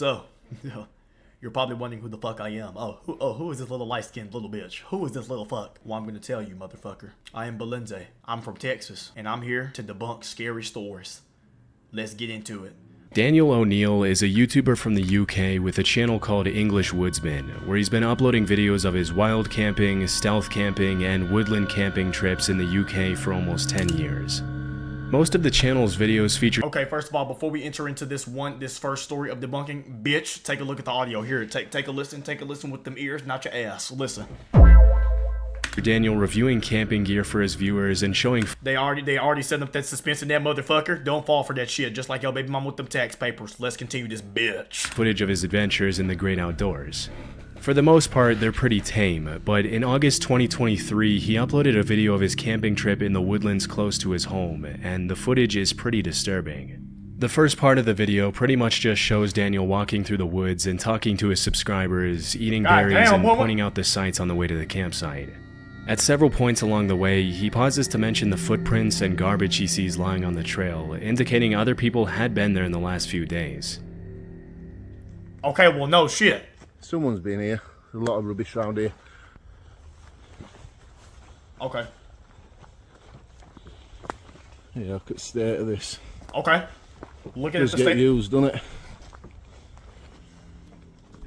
So, you're probably wondering who the fuck I am. Who is this little light-skinned little bitch? Who is this little fuck? Well, I'm gonna tell you, motherfucker. I am Balenzay. I'm from Texas, and I'm here to debunk scary stories. Let's get into it. Daniel O'Neill is a YouTuber from the UK with a channel called English Woodsman, where he's been uploading videos of his wild camping, stealth camping, and woodland camping trips in the UK for almost 10 years. Most of the channel's videos feature— Okay, first of all, before we enter into this first story of debunking, bitch, take a look at the audio. Here, take a listen with them ears, not your ass. Listen. Daniel reviewing camping gear for his viewers and showing— They already set up that suspense in that motherfucker. Don't fall for that shit, just like your baby mom with them tax papers. Let's continue this bitch. Footage of his adventures in the great outdoors. For the most part, they're pretty tame, but in August 2023, he uploaded a video of his camping trip in the woodlands close to his home, and the footage is pretty disturbing. The first part of the video pretty much just shows Daniel walking through the woods and talking to his subscribers, eating berries, and pointing out the sights on the way to the campsite. At several points along the way, he pauses to mention the footprints and garbage he sees lying on the trail, indicating other people had been there in the last few days. Okay, well, no shit. Someone's been here. There's a lot of rubbish around here. Okay. Yeah, look at the state of this. Okay. Look at Just the get state. used, doesn't it?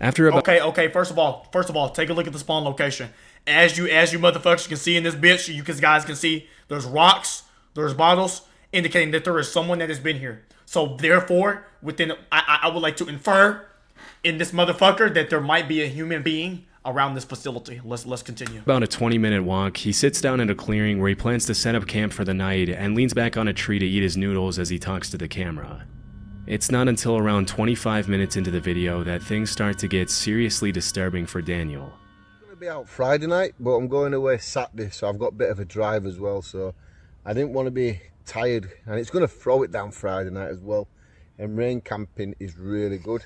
After about— Okay. First of all, take a look at the spawn location. As you motherfuckers can see in this bitch, you guys can see there's rocks, there's bottles, indicating that there is someone that has been here. So therefore, I would like to infer in this motherfucker that there might be a human being around this facility. Let's continue. About a 20-minute walk, he sits down at a clearing where he plans to set up camp for the night and leans back on a tree to eat his noodles as he talks to the camera. It's not until around 25 minutes into the video that things start to get seriously disturbing for Daniel. I'm going to be out Friday night, but I'm going away Saturday, so I've got a bit of a drive as well, so I didn't want to be tired, and it's going to throw it down Friday night as well, and rain camping is really good.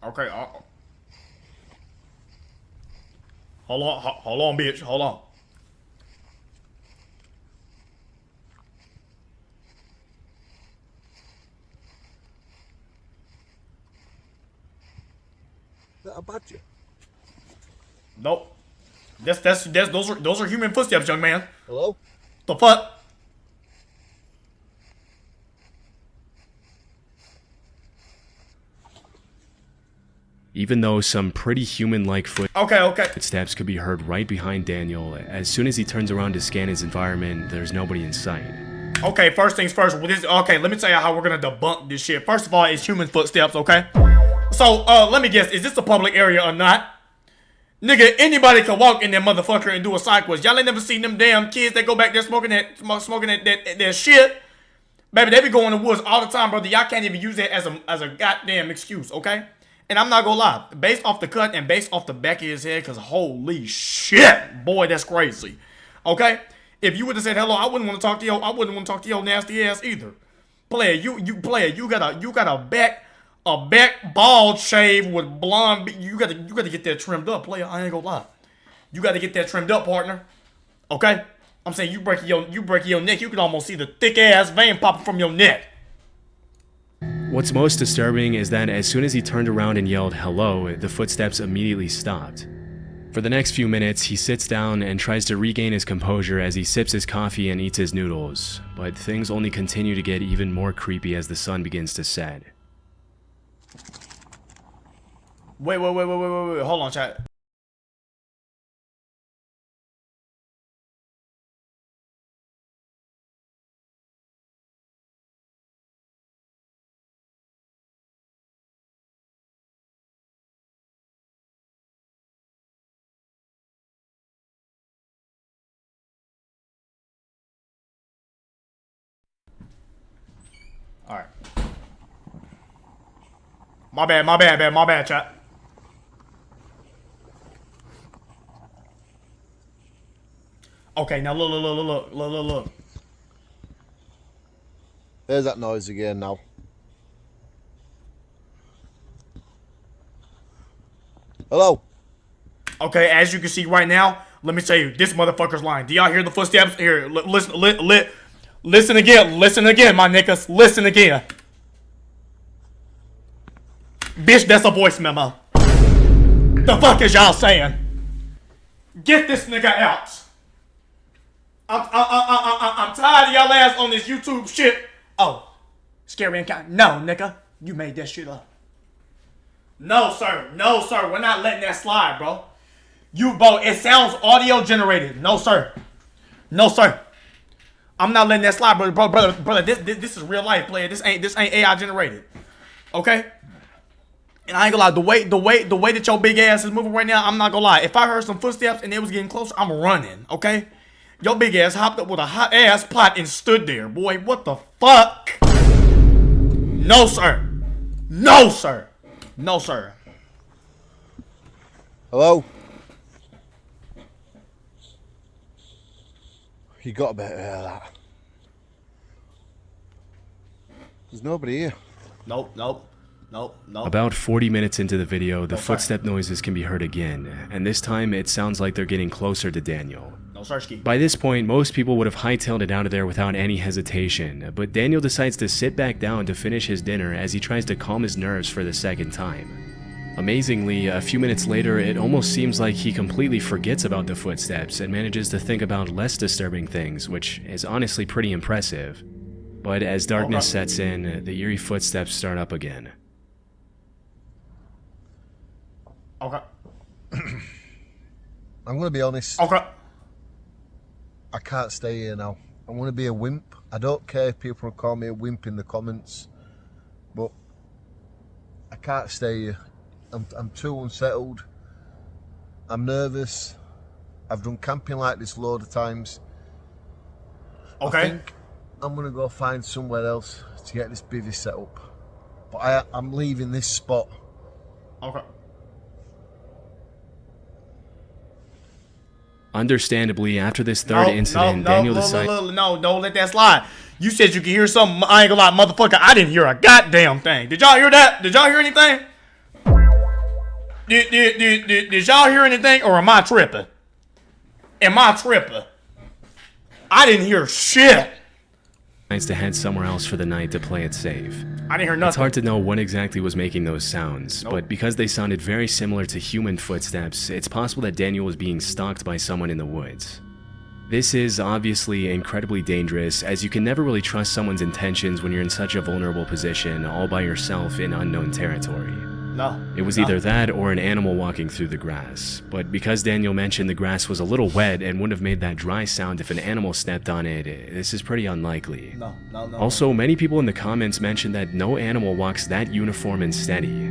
Okay. Hold on, bitch. Hold on. Is that a badger? Nope. Those are human footsteps, young man. Hello? The fuck? Even though some pretty human-like Okay. footsteps could be heard right behind Daniel, as soon as he turns around to scan his environment, there's nobody in sight. Okay, first things first. Okay, let me tell you how we're gonna debunk this shit. First of all, it's human footsteps, okay? So, let me guess, is this a public area or not? Nigga, anybody can walk in that motherfucker and do a side quest. Y'all ain't never seen them damn kids that go back there smoking that shit. Baby, they be going in the woods all the time, brother. Y'all can't even use that as a goddamn excuse, okay? And I'm not gonna lie, based off the cut and based off the back of his head, cause holy shit, boy, that's crazy. Okay? If you would have said hello, I wouldn't want to talk to your nasty ass either. Player, you got a back bald shave with blonde. You gotta get that trimmed up, player. I ain't gonna lie. You gotta get that trimmed up, partner. Okay? I'm saying you break your neck, you can almost see the thick ass vein popping from your neck. What's most disturbing is that as soon as he turned around and yelled hello, the footsteps immediately stopped. For the next few minutes, he sits down and tries to regain his composure as he sips his coffee and eats his noodles, but things only continue to get even more creepy as the sun begins to set. Wait, hold on, chat. Alright. My bad, chat. Okay, now look. There's that noise again now. Hello? Okay, as you can see right now, let me tell you, this motherfucker's lying. Do y'all hear the footsteps? Here, listen, Listen again, my niggas. Listen again. Bitch, that's a voice memo. The fuck is y'all saying? Get this nigga out. I'm tired of y'all ass on this YouTube shit. Oh, scary encounter. No, nigga, you made that shit up. No, sir. No, sir. We're not letting that slide, bro. Bro, it sounds audio generated. No, sir. No, sir. I'm not letting that slide, brother. This is real life, player. This ain't AI generated. Okay? And I ain't gonna lie, the way that your big ass is moving right now, I'm not gonna lie. If I heard some footsteps and it was getting closer, I'm running, okay? Your big ass hopped up with a hot ass pot and stood there. Boy, what the fuck? No, sir. No, sir. No, sir. Hello? You got a bit of that. There's nobody here. Nope. About 40 minutes into the video, the footstep noises can be heard again, and this time it sounds like they're getting closer to Daniel. No, Sarsky. By this point, most people would have hightailed it out of there without any hesitation, but Daniel decides to sit back down to finish his dinner as he tries to calm his nerves for the second time. Amazingly, a few minutes later, it almost seems like he completely forgets about the footsteps and manages to think about less disturbing things, which is honestly pretty impressive. But as darkness sets in, the eerie footsteps start up again. Okay. I'm gonna be honest. Okay. I can't stay here now. I'm gonna be a wimp. I don't care if people call me a wimp in the comments, but I can't stay here. I'm too unsettled. I'm nervous. I've done camping like this loads of times. Okay. I think I'm gonna go find somewhere else to get this bivvy set up. But I'm leaving this spot. Okay. Understandably, after this third incident, Daniel decides... No, don't let that slide. You said you could hear something. I ain't gonna lie, motherfucker. I didn't hear a goddamn thing. Did y'all hear that? Did y'all hear anything? Did y'all hear anything, or am I tripping? Am I tripping? I didn't hear shit. To head somewhere else for the night to play it safe. I didn't hear nothing. It's hard to know what exactly was making those sounds, but because they sounded very similar to human footsteps, it's possible that Daniel was being stalked by someone in the woods. This is obviously incredibly dangerous, as you can never really trust someone's intentions when you're in such a vulnerable position all by yourself in unknown territory. No. It was either that or an animal walking through the grass, but because Daniel mentioned the grass was a little wet and wouldn't have made that dry sound if an animal stepped on it, this is pretty unlikely. No. Also, many people in the comments mentioned that no animal walks that uniform and steady.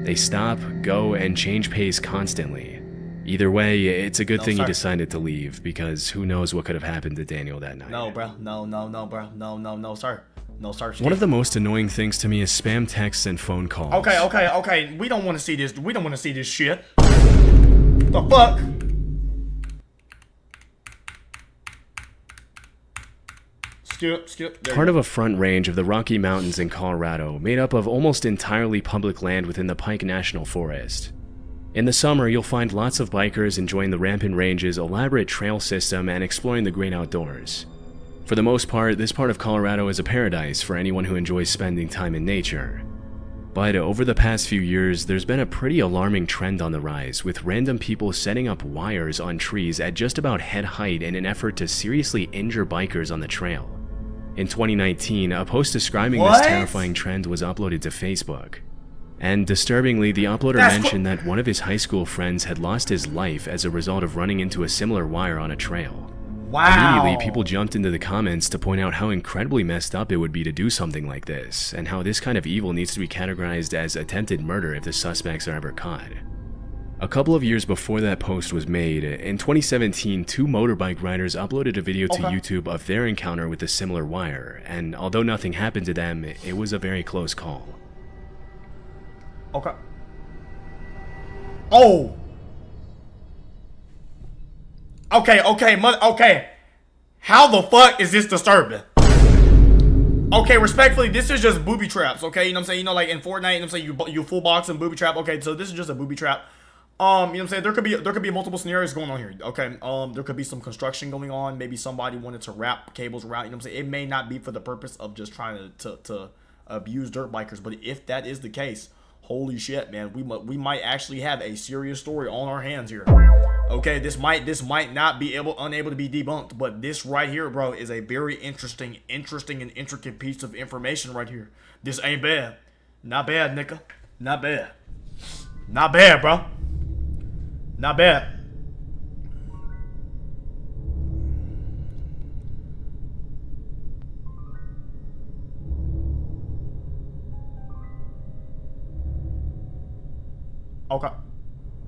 They stop, go, and change pace constantly. Either way, it's a good thing he decided to leave, because who knows what could have happened to Daniel that night. No, bro. No, bro. No, sir. No, sir. One of the most annoying things to me is spam texts and phone calls. Okay. We don't want to see this. We don't want to see this shit. The fuck? Skip. Part of a front range of the Rocky Mountains in Colorado, made up of almost entirely public land within the Pike National Forest. In the summer, you'll find lots of bikers enjoying the Rampant Range's elaborate trail system and exploring the great outdoors. For the most part, this part of Colorado is a paradise for anyone who enjoys spending time in nature. But over the past few years, there's been a pretty alarming trend on the rise, with random people setting up wires on trees at just about head height in an effort to seriously injure bikers on the trail. In 2019, a post describing this terrifying trend was uploaded to Facebook. And disturbingly, the uploader mentioned that one of his high school friends had lost his life as a result of running into a similar wire on a trail. Wow. Immediately, people jumped into the comments to point out how incredibly messed up it would be to do something like this, and how this kind of evil needs to be categorized as attempted murder if the suspects are ever caught. A couple of years before that post was made, in 2017, two motorbike riders uploaded a video to YouTube of their encounter with a similar wire, and although nothing happened to them, it was a very close call. Okay. Oh. Okay. How the fuck is this disturbing? Okay, respectfully, this is just booby traps, okay? You know what I'm saying? You know, like in Fortnite, you know what I'm saying? You full box and booby trap. Okay, so this is just a booby trap. You know what I'm saying? There could be multiple scenarios going on here. Okay. There could be some construction going on. Maybe somebody wanted to wrap cables around. You know what I'm saying? It may not be for the purpose of just trying to abuse dirt bikers. But if that is the case, holy shit, man, we might actually have a serious story on our hands here. Okay, this might not be unable to be debunked, but this right here, bro, is a very interesting and intricate piece of information right here. This ain't bad. Not bad, nigga. Not bad. Not bad, bro. Not bad. Okay.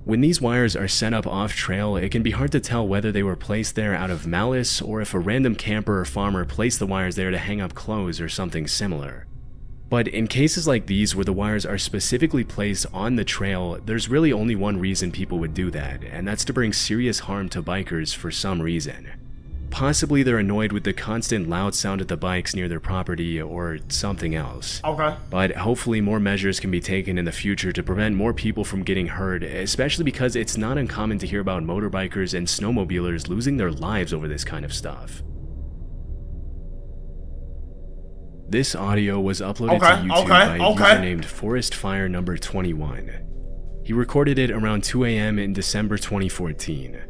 When these wires are set up off-trail, it can be hard to tell whether they were placed there out of malice or if a random camper or farmer placed the wires there to hang up clothes or something similar. But in cases like these where the wires are specifically placed on the trail, there's really only one reason people would do that, and that's to bring serious harm to bikers for some reason. Possibly they're annoyed with the constant loud sound of the bikes near their property or something else. Okay. But hopefully more measures can be taken in the future to prevent more people from getting hurt, especially because it's not uncommon to hear about motorbikers and snowmobilers losing their lives over this kind of stuff. This audio was uploaded to YouTube by a user named ForestFire number 21. He recorded it around 2 a.m. in December 2014.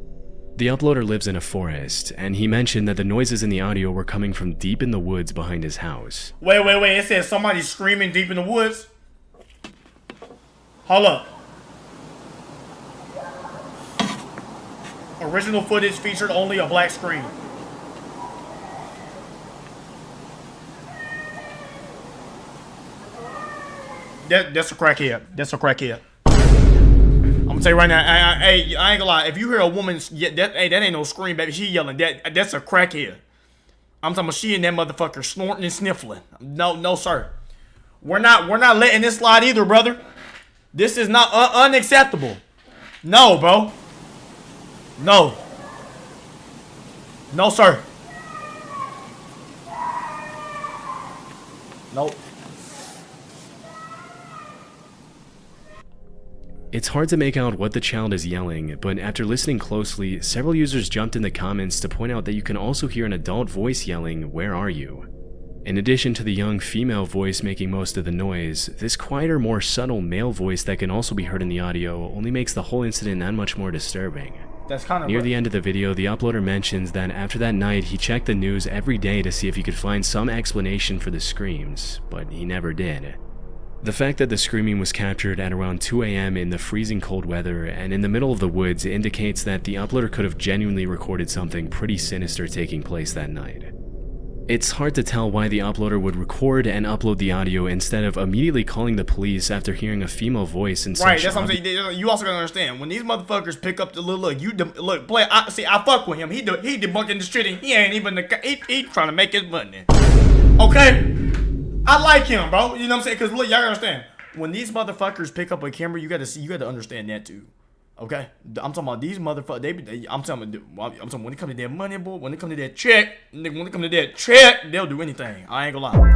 The uploader lives in a forest, and he mentioned that the noises in the audio were coming from deep in the woods behind his house. Wait. It says somebody screaming deep in the woods. Hold up. Original footage featured only a black screen. That's a crackhead. That's a crackhead. I'm gonna tell you right now, I ain't gonna lie. If you hear a woman, that ain't no scream, baby. She yelling. That's a crackhead. I'm talking about she and that motherfucker snorting and sniffling. No, sir. We're not letting this slide either, brother. This is not unacceptable. No, bro. No. No, sir. Nope. It's hard to make out what the child is yelling, but after listening closely, several users jumped in the comments to point out that you can also hear an adult voice yelling, "Where are you?" In addition to the young female voice making most of the noise, this quieter, more subtle male voice that can also be heard in the audio only makes the whole incident that much more disturbing. That's kind of near the end of the video, the uploader mentions that after that night, he checked the news every day to see if he could find some explanation for the screams, but he never did. The fact that the screaming was captured at around 2 a.m. in the freezing cold weather and in the middle of the woods indicates that the uploader could have genuinely recorded something pretty sinister taking place that night. It's hard to tell why the uploader would record and upload the audio instead of immediately calling the police after hearing a female voice and such. Right, that's what I'm saying. You also gotta understand, when these motherfuckers pick up the look, play. I fuck with him. He debunking the shit, and he ain't even he trying to make his money. Okay. I like him, bro. You know what I'm saying? Because look, y'all understand. When these motherfuckers pick up a camera, you gotta understand that too. Okay? I'm talking about these motherfuckers. I'm talking when it comes to that money, boy, when it comes to that check, they'll do anything. I ain't gonna lie.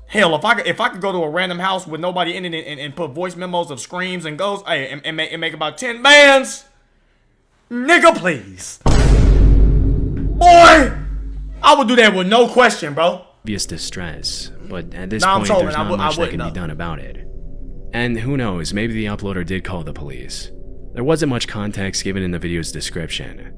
Hell, if I could go to a random house with nobody in it and put voice memos of screams and goes, hey, and make about 10 bands, nigga, please. Boy, I would do that with no question, bro. Obvious distress, but at this point there's not much that can be done about it. And who knows, maybe the uploader did call the police. There wasn't much context given in the video's description.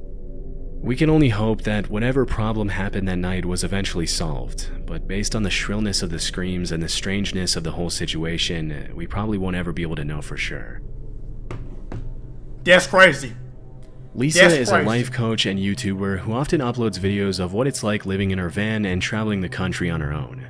We can only hope that whatever problem happened that night was eventually solved, but based on the shrillness of the screams and the strangeness of the whole situation, we probably won't ever be able to know for sure. That's crazy. Lisa is a life coach and YouTuber who often uploads videos of what it's like living in her van and traveling the country on her own.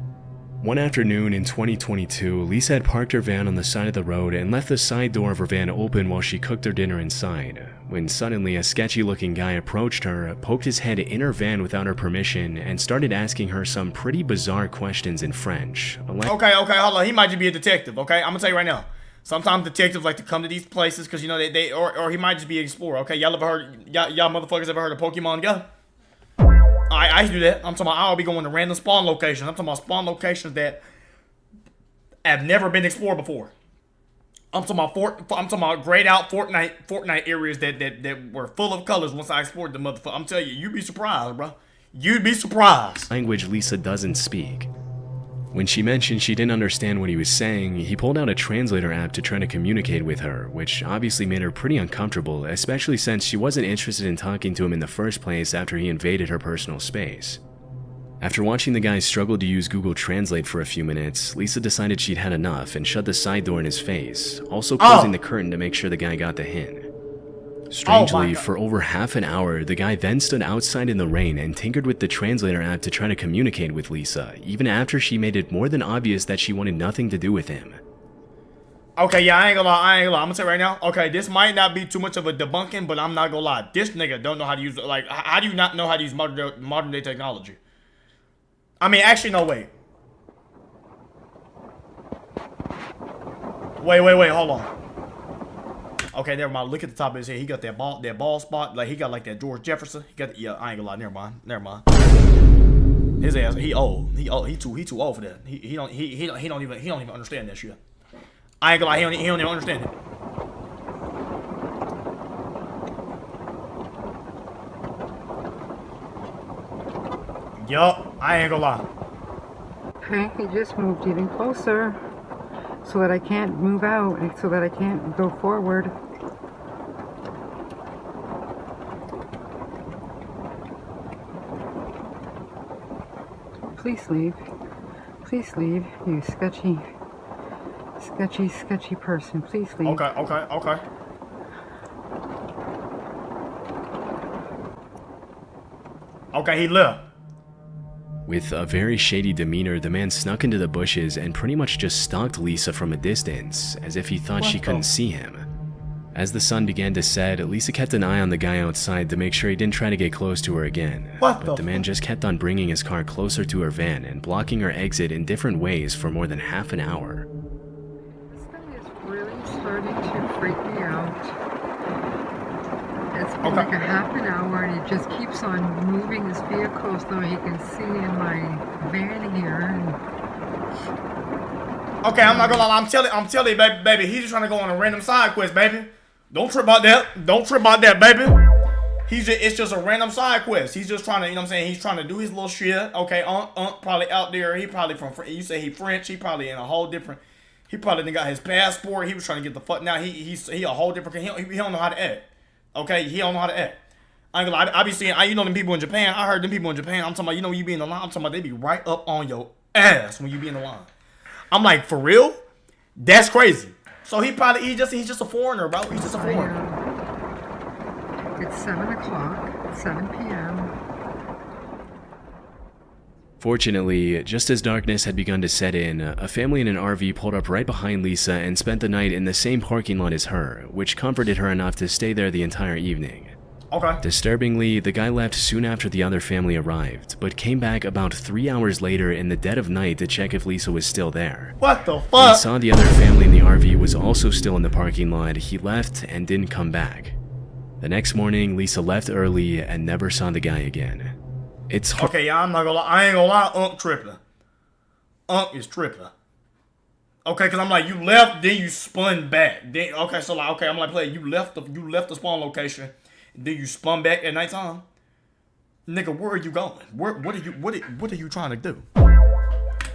One afternoon in 2022, Lisa had parked her van on the side of the road and left the side door of her van open while she cooked her dinner inside, when suddenly a sketchy-looking guy approached her, poked his head in her van without her permission, and started asking her some pretty bizarre questions in French. Okay, hold on. He might just be a detective, okay? I'm gonna tell you right now. Sometimes detectives like to come to these places because, you know, or he might just be an explorer, okay? Y'all motherfuckers ever heard of Pokemon Go? I used to do that. I'm talking about I'll be going to random spawn locations. I'm talking about spawn locations that have never been explored before. I'm talking about grayed out Fortnite areas that were full of colors once I explored the motherfucker. I'm telling you, you'd be surprised, bro. You'd be surprised. Language Lisa doesn't speak. When she mentioned she didn't understand what he was saying, he pulled out a translator app to try to communicate with her, which obviously made her pretty uncomfortable, especially since she wasn't interested in talking to him in the first place after he invaded her personal space. After watching the guy struggle to use Google Translate for a few minutes, Lisa decided she'd had enough and shut the side door in his face, also closing the curtain to make sure the guy got the hint. Strangely, for over half an hour, the guy then stood outside in the rain and tinkered with the translator app to try to communicate with Lisa, even after she made it more than obvious that she wanted nothing to do with him. Okay, yeah, I ain't gonna lie. I'm gonna tell you right now. Okay, this might not be too much of a debunking, but I'm not gonna lie. This nigga don't know how to use it. Like, how do you not know how to use modern day technology? I mean, actually, no, wait. Wait, hold on. Okay, never mind. Look at the top of his head. He got that ball spot. Like, he got like that George Jefferson. He got, yeah, I ain't gonna lie. Never mind. His ass, he old. He too old for that. He don't even understand that shit. I ain't gonna lie, he don't even understand it. Yup, I ain't gonna lie. Okay, he just moved even closer so that I can't move out and so that I can't go forward. Please leave. Please leave, you sketchy person. Please leave. Okay. Okay, he left. With a very shady demeanor, the man snuck into the bushes and pretty much just stalked Lisa from a distance, as if he thought she couldn't see him. As the sun began to set, Lisa kept an eye on the guy outside to make sure he didn't try to get close to her again. But the man just kept on bringing his car closer to her van and blocking her exit in different ways for more than half an hour. This guy is really starting to freak me out. It's been like a half an hour and he just keeps on moving his vehicle so he can see in my van here. Okay, I'm not gonna lie. I'm telling you, baby. He's just trying to go on a random side quest, baby. Don't trip about that, baby. It's just a random side quest. He's just trying to, you know what I'm saying? He's trying to do his little shit. Okay, probably out there. He probably you say he French. He probably in a whole different. He probably done got his passport. He was trying to get the fuck. Now he a whole different. He don't know how to act. Okay, he don't know how to act. I ain't gonna lie. I be seeing, you know them people in Japan. I heard them people in Japan. I'm talking about, you know, you be in the line. I'm talking about they be right up on your ass when you be in the line. I'm like, for real? That's crazy. So he's just a foreigner, bro. He's just a foreigner. It's 7 o'clock, 7 p.m. Fortunately, just as darkness had begun to set in, a family in an RV pulled up right behind Lisa and spent the night in the same parking lot as her, which comforted her enough to stay there the entire evening. Okay. Disturbingly, the guy left soon after the other family arrived, but came back about 3 hours later in the dead of night to check if Lisa was still there. What the fuck? When he saw the other family in the RV was also still in the parking lot, he left and didn't come back. The next morning, Lisa left early and never saw the guy again. It's hard. Okay, yeah, I'm not gonna lie. I ain't gonna lie. Tripping. Is tripping. Okay, cause I'm like, you left, then you spun back. Then okay, so like, okay, I'm like, play. You left the spawn location, then you spun back at nighttime. Nigga, where are you going? What are you trying to do?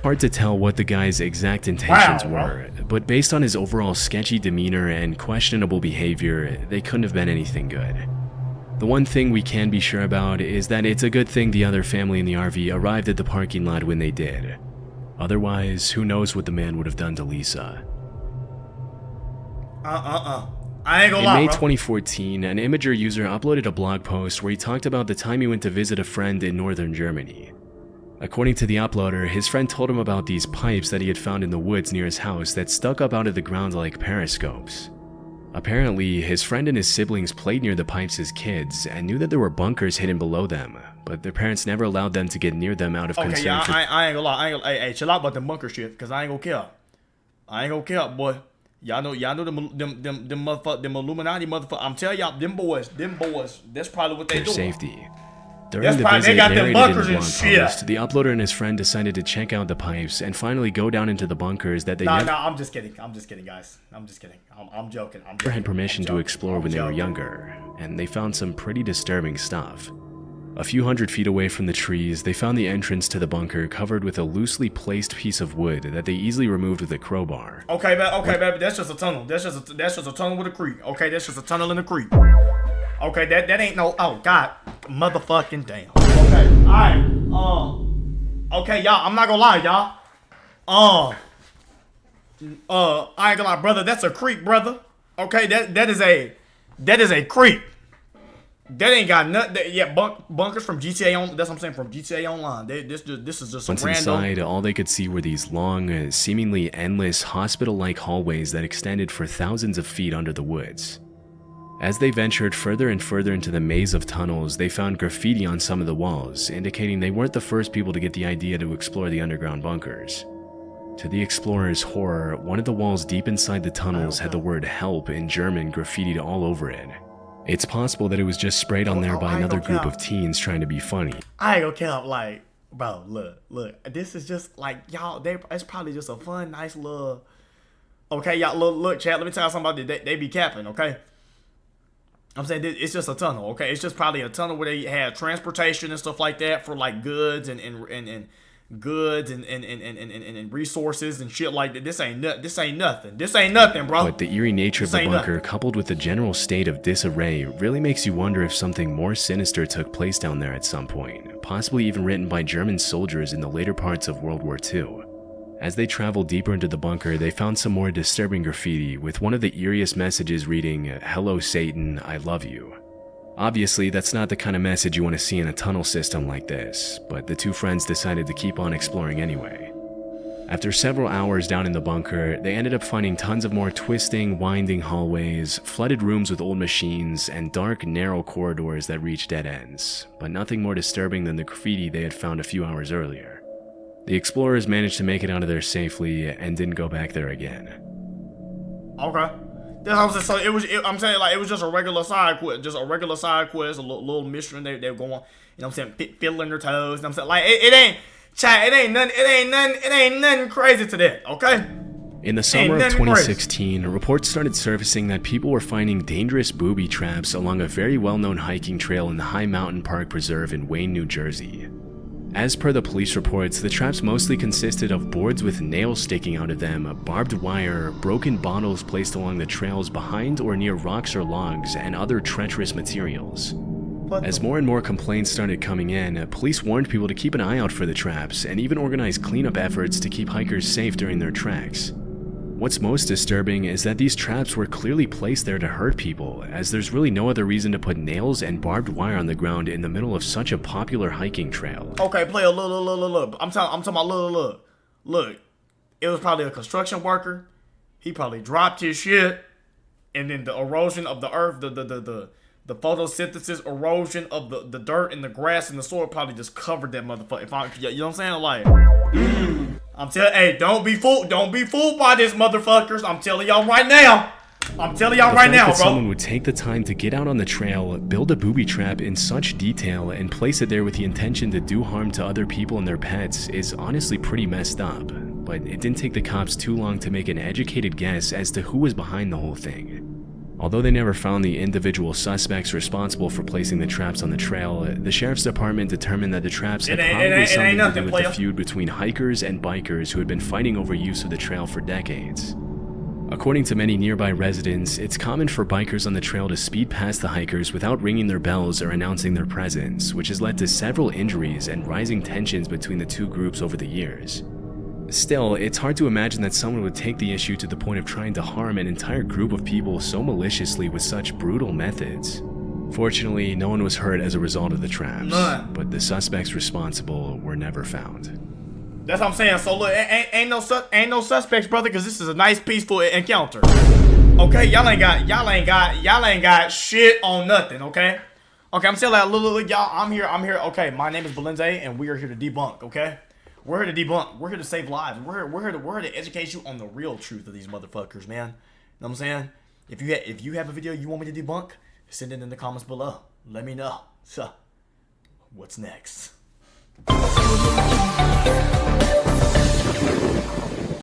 Hard to tell what the guy's exact intentions were, but based on his overall sketchy demeanor and questionable behavior, they couldn't have been anything good. The one thing we can be sure about is that it's a good thing the other family in the RV arrived at the parking lot when they did. Otherwise, who knows what the man would have done to Lisa. I ain't gonna lie, In May bro. 2014, an Imager user uploaded a blog post where he talked about the time he went to visit a friend in northern Germany. According to the uploader, his friend told him about these pipes that he had found in the woods near his house that stuck up out of the ground like periscopes. Apparently, his friend and his siblings played near the pipes as kids and knew that there were bunkers hidden below them, but their parents never allowed them to get near them out of concern. Okay, yeah, I ain't gonna lie. Hey, chill out about the bunker shit, cause I ain't gonna care. I ain't gonna care, boy. Y'all know them motherfuckers, them Illuminati motherfuckers. I'm telling y'all, them boys, that's probably what they do. Safety. During the probably, visit, they got them narrated in bunkers the and blog shit. post, the uploader and his friend decided to check out the pipes and finally go down into the bunkers that they never I'm just kidding. I'm just kidding, guys. I'm just kidding. I'm joking. I'm joking. had permission to explore when they were joking. younger, and they found some pretty disturbing stuff. A few hundred feet away from the trees, they found the entrance to the bunker covered with a loosely placed piece of wood that they easily removed with a crowbar. Okay, baby, that's just a tunnel. That's just a tunnel with a creek. Okay, that's just a tunnel in the creek. Okay, that ain't no. Oh God, motherfucking damn. Okay, all right. Okay, y'all. I'm not gonna lie, y'all. I ain't gonna lie, brother. That's a creek, brother. Okay, that is a creek. That ain't got nothing. Yeah, bunkers from GTA on. That's what I'm saying, from GTA Online. This is just Once random. inside, all they could see were these long, seemingly endless, hospital-like hallways that extended for thousands of feet under the woods. As they ventured further and further into the maze of tunnels, they found graffiti on some of the walls, indicating they weren't the first people to get the idea to explore the underground bunkers. To the explorers' horror, one of the walls deep inside the tunnels had the word "help" in German graffitied all over it. It's possible that it was just sprayed on there by another group of teens trying to be funny. I ain't gonna count, like, bro, look, this is just like, y'all, it's probably just a fun, nice little, okay, y'all, look, chat, let me tell you something about they be capping, okay? I'm saying it's just a tunnel, okay? It's just probably a tunnel where they had transportation and stuff like that for like goods and goods and resources and shit like that. This ain't nothing. This ain't nothing, bro. But the eerie nature of the bunker, coupled with the general state of disarray, really makes you wonder if something more sinister took place down there at some point, possibly even written by German soldiers in the later parts of World War II. As they traveled deeper into the bunker, they found some more disturbing graffiti, with one of the eeriest messages reading, "Hello Satan, I love you." Obviously, that's not the kind of message you want to see in a tunnel system like this, but the two friends decided to keep on exploring anyway. After several hours down in the bunker, they ended up finding tons of more twisting, winding hallways, flooded rooms with old machines, and dark, narrow corridors that reached dead ends, but nothing more disturbing than the graffiti they had found a few hours earlier. The explorers managed to make it out of there safely and didn't go back there again. Okay. That's what I'm saying. So I'm saying, like, it was just a regular side quest, a little mission they were going, you know what I'm saying, fiddling their toes, you know what I'm saying, like, it ain't nothing crazy to that, okay? In the summer of 2016, reports started surfacing that people were finding dangerous booby traps along a very well-known hiking trail in the High Mountain Park Preserve in Wayne, New Jersey. As per the police reports, the traps mostly consisted of boards with nails sticking out of them, barbed wire, broken bottles placed along the trails behind or near rocks or logs, and other treacherous materials. As more and more complaints started coming in, police warned people to keep an eye out for the traps, and even organized cleanup efforts to keep hikers safe during their treks. What's most disturbing is that these traps were clearly placed there to hurt people, as there's really no other reason to put nails and barbed wire on the ground in the middle of such a popular hiking trail. Okay, player, look. I'm talking about look. It was probably a construction worker. He probably dropped his shit, and then the erosion of the earth, the photosynthesis erosion of the dirt and the grass and the soil probably just covered that motherfucker. You know what I'm saying? Like, hey, don't be fooled by this, motherfuckers. I'm telling y'all right now. I'm telling y'all right now, bro. Someone would take the time to get out on the trail, build a booby trap in such detail, and place it there with the intention to do harm to other people and their pets is honestly pretty messed up. But it didn't take the cops too long to make an educated guess as to who was behind the whole thing. Although they never found the individual suspects responsible for placing the traps on the trail, the sheriff's department determined that the traps had probably something to do with the feud between hikers and bikers who had been fighting over use of the trail for decades. According to many nearby residents, it's common for bikers on the trail to speed past the hikers without ringing their bells or announcing their presence, which has led to several injuries and rising tensions between the two groups over the years. Still, it's hard to imagine that someone would take the issue to the point of trying to harm an entire group of people so maliciously with such brutal methods. Fortunately, no one was hurt as a result of the traps, but the suspects responsible were never found. That's what I'm saying. So look, ain't no suspects, brother, because this is a nice, peaceful encounter. Okay, y'all ain't got shit on nothing. Okay, I'm still like, look, y'all. I'm here. Okay, my name is Balenzay, and we are here to debunk. Okay. We're here to debunk. We're here to save lives. We're here to educate you on the real truth of these motherfuckers, man. Know what I'm saying? If you have a video you want me to debunk, send it in the comments below. Let me know. So, what's next.